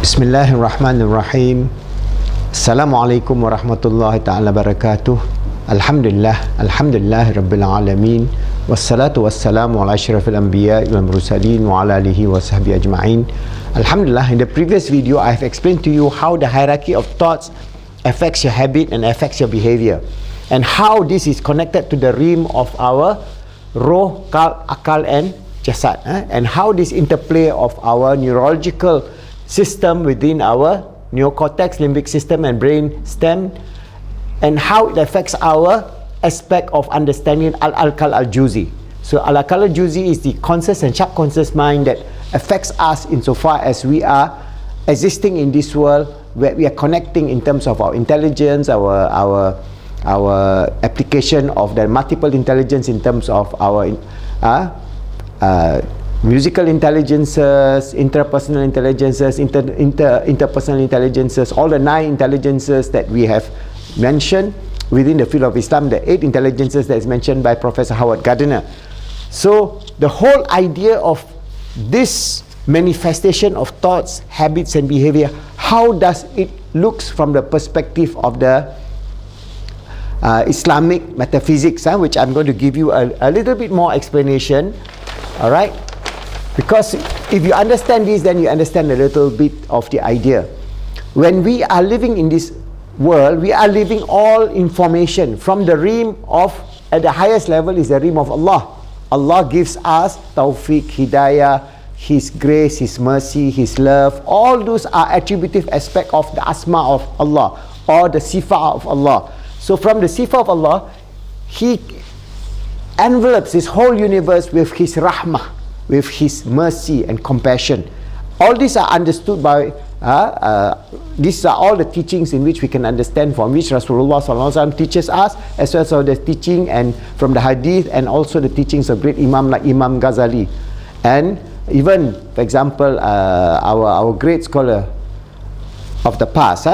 Bismillahirrahmanirrahim. Assalamualaikum warahmatullahi ta'ala barakatuh. Alhamdulillah Rabbil Alamin. Wassalatu wassalamu ala asyrafil anbiya wal mursalin wa ala alihi wa sahbihi ajma'in. Alhamdulillah, in the previous video I have explained to you how the hierarchy of thoughts affects your habit and affects your behavior, and how this is connected to the realm of our roh, qalb, akal and jasad, and how this interplay of our neurological system within our neocortex, limbic system and brain stem, and how it affects our aspect of understanding al-aqal al-juzi. So al-aqal al-juzi is the conscious and subconscious mind that affects us insofar as we are existing in this world, where we are connecting in terms of our intelligence, our application of the multiple intelligence in terms of our musical intelligences, interpersonal intelligences, interpersonal intelligences, all the 9 intelligences that we have mentioned within the field of Islam, the 8 intelligences that is mentioned by Professor Howard Gardner. So the whole idea of this manifestation of thoughts, habits and behavior, how does it looks from the perspective of the Islamic metaphysics, which I'm going to give you a little bit more explanation. Alright, because if you understand this, then you understand a little bit of the idea. When we are living in this world, we are living all information from the realm of, at the highest level is the realm of Allah. Allah gives us tawfiq, hidayah, His grace, His mercy, His love. All those are attributive aspect of the asma of Allah, or the sifa of Allah. So from the sifa of Allah, He envelopes His whole universe with His rahmah, with His mercy and compassion. All these are understood by these are all the teachings in which we can understand, from which Rasulullah SAW teaches us, as well as the teaching and from the hadith, and also the teachings of great Imam like Imam Ghazali, and even, for example, our great scholar of the past.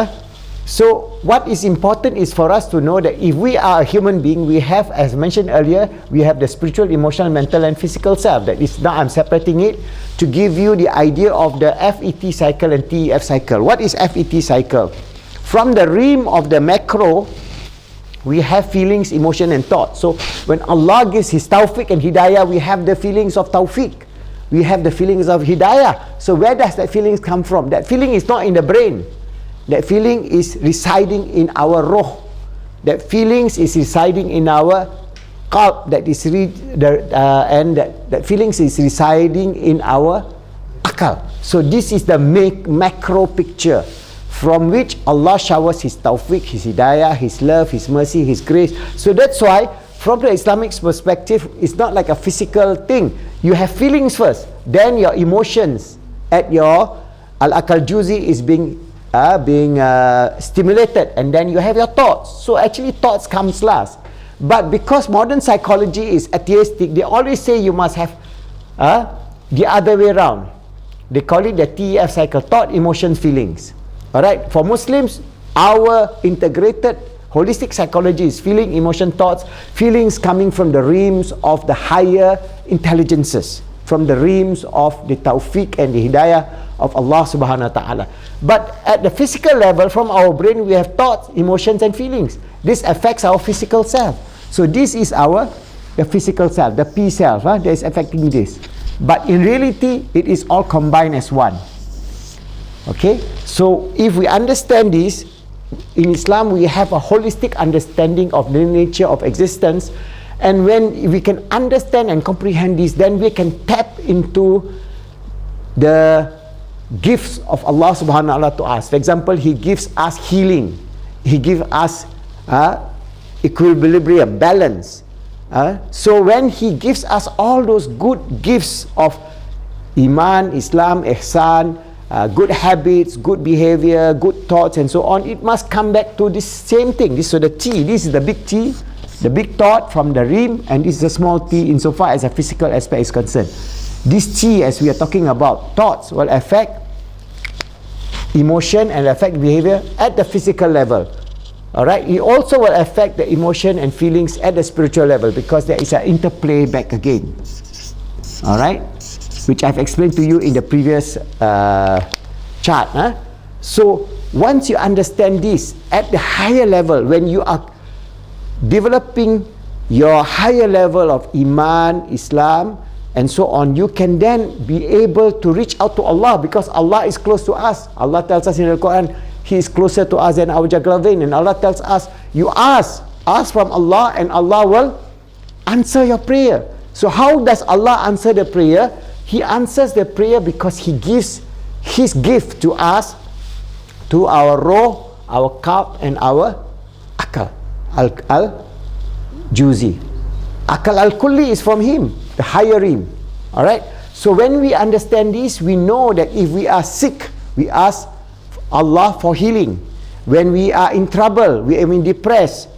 So what is important is for us to know that if we are a human being, we have, as mentioned earlier, we have the spiritual, emotional, mental and physical self. That is, now I'm separating it to give you the idea of the FET cycle and TEF cycle. What is FET cycle? From the realm of the macro, we have feelings, emotion and thought. So when Allah gives His tawfiq and hidayah, we have the feelings of tawfiq, we have the feelings of hidayah. So where does that feelings come from? That feeling is not in the brain. That feeling is residing in our roh. That feelings is residing in our qalb. That is and that feelings is residing in our akal. So this is the macro picture from which Allah showers His tawfiq, His hidayah, His love, His mercy, His grace. So that's why from the Islamic perspective, it's not like a physical thing. You have feelings first, then your emotions at your al-aqal juzi is being stimulated, and then you have your thoughts. So actually thoughts comes last. But because modern psychology is atheistic, they always say you must have the other way around. They call it the TEF cycle, thought, emotion, feelings. Alright, for Muslims, our integrated holistic psychology is feeling, emotion, thoughts, feelings coming from the realms of the higher intelligences, from the realms of the tawfiq and the hidayah of Allah subhanahu wa ta'ala. But at the physical level, from our brain, we have thoughts, emotions and feelings. This affects our physical self. So this is the physical self, the P self, that is affecting this. But in reality, it is all combined as one. Okay, so if we understand this, in Islam we have a holistic understanding of the nature of existence, and when we can understand and comprehend this, then we can tap into the gifts of Allah subhanahu wa ta'ala to us. For example, He gives us healing, He gives us equilibrium, balance. So when He gives us all those good gifts of Iman, Islam, Ihsan, good habits, good behavior, good thoughts and so on, it must come back to this same thing. So the T, this is the big T, the big thought from the realm, and this is a small T insofar as a physical aspect is concerned. This T, as we are talking about, thoughts will affect emotion and affect behavior at the physical level. Alright, it also will affect the emotion and feelings at the spiritual level, because there is an interplay back again. Alright, which I've explained to you in the previous chart. So once you understand this at the higher level, when you are developing your higher level of Iman, Islam, and so on, you can then be able to reach out to Allah, because Allah is close to us. Allah tells us in the Quran, He is closer to us than our jugular vein. And Allah tells us, you ask from Allah, and Allah will answer your prayer. So how does Allah answer the prayer? He answers the prayer because He gives His gift to us, to our roh, our qalb, and our akal. Al-Juzi. Akal al-Kulli is from Him, the higher Him. Alright? So when we understand this, we know that if we are sick, we ask Allah for healing. When we are in trouble, we are depressed,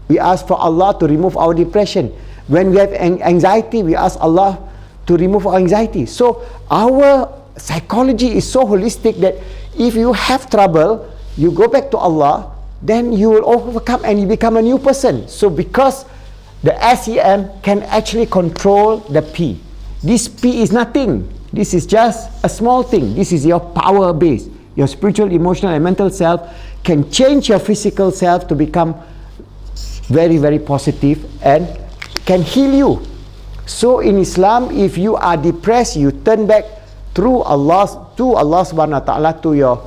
we ask for Allah to remove our depression. When we have anxiety, we ask Allah to remove our anxiety. So our psychology is so holistic that if you have trouble, you go back to Allah, then you will overcome and you become a new person. So because the SEM can actually control the P. This P is nothing. This is just a small thing. This is your power base. Your spiritual, emotional, and mental self can change your physical self to become very, very positive and can heal you. So in Islam, if you are depressed, you turn back to Allah subhanahu wa ta'ala, to your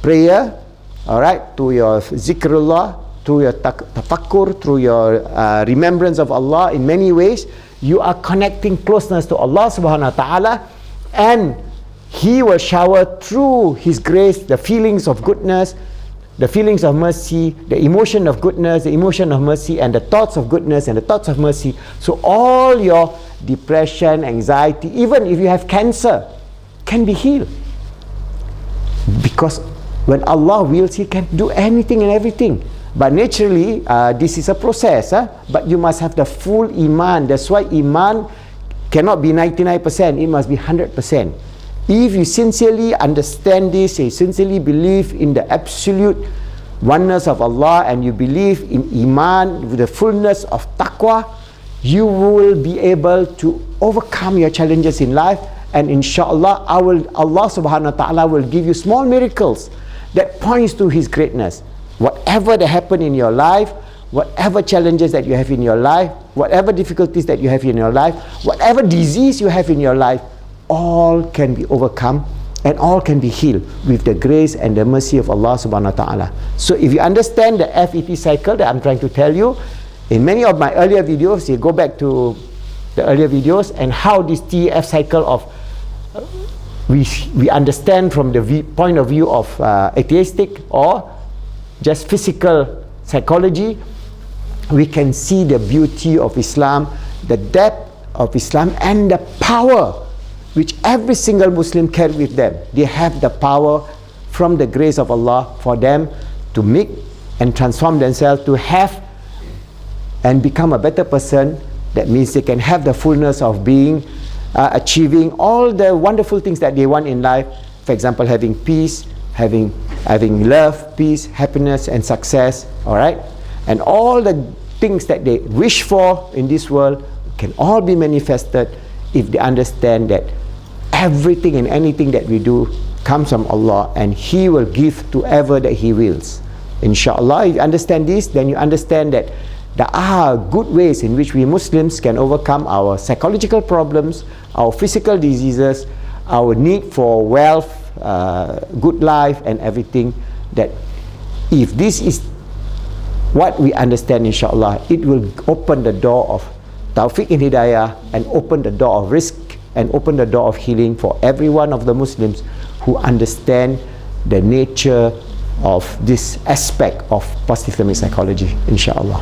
prayer, alright, to your zikrullah, to your tafakkur, through your remembrance of Allah. In many ways, you are connecting closeness to Allah subhanahu wa ta'ala, and He will shower through His grace the feelings of goodness, the feelings of mercy, the emotion of goodness, the emotion of mercy, and the thoughts of goodness and the thoughts of mercy. So all your depression, anxiety, even if you have cancer, can be healed. Because when Allah wills, He can do anything and everything. But naturally, this is a process. But you must have the full Iman. That's why Iman cannot be 99%. It must be 100%. If you sincerely understand this, you sincerely believe in the absolute oneness of Allah, and you believe in Iman with the fullness of taqwa, you will be able to overcome your challenges in life. And inshallah, Allah subhanahu wa ta'ala will give you small miracles that points to His greatness. Whatever that happen in your life, whatever challenges that you have in your life, whatever difficulties that you have in your life, whatever disease you have in your life, all can be overcome and all can be healed with the grace and the mercy of Allah subhanahu wa ta'ala. So if you understand the FET cycle that I'm trying to tell you, in many of my earlier videos, you go back to the earlier videos, and how this TEF cycle of we understand from the point of view of atheistic or just physical psychology, we can see the beauty of Islam, the depth of Islam, and the power which every single Muslim carry with them. They have the power from the grace of Allah for them to make and transform themselves, to have and become a better person. That means they can have the fullness of being, achieving all the wonderful things that they want in life. For example, having peace, having love, peace, happiness, and success. All right, and all the things that they wish for in this world can all be manifested if they understand that everything and anything that we do comes from Allah, and He will give to ever that He wills. Inshallah, if you understand this, then you understand that there are good ways in which we Muslims can overcome our psychological problems, our physical diseases, our need for wealth, good life, and everything. That if this is what we understand, inshallah, it will open the door of tawfiq and hidayah, and open the door of rizq, and open the door of healing for every one of the Muslims who understand the nature of this aspect of positive Islamic psychology, inshallah.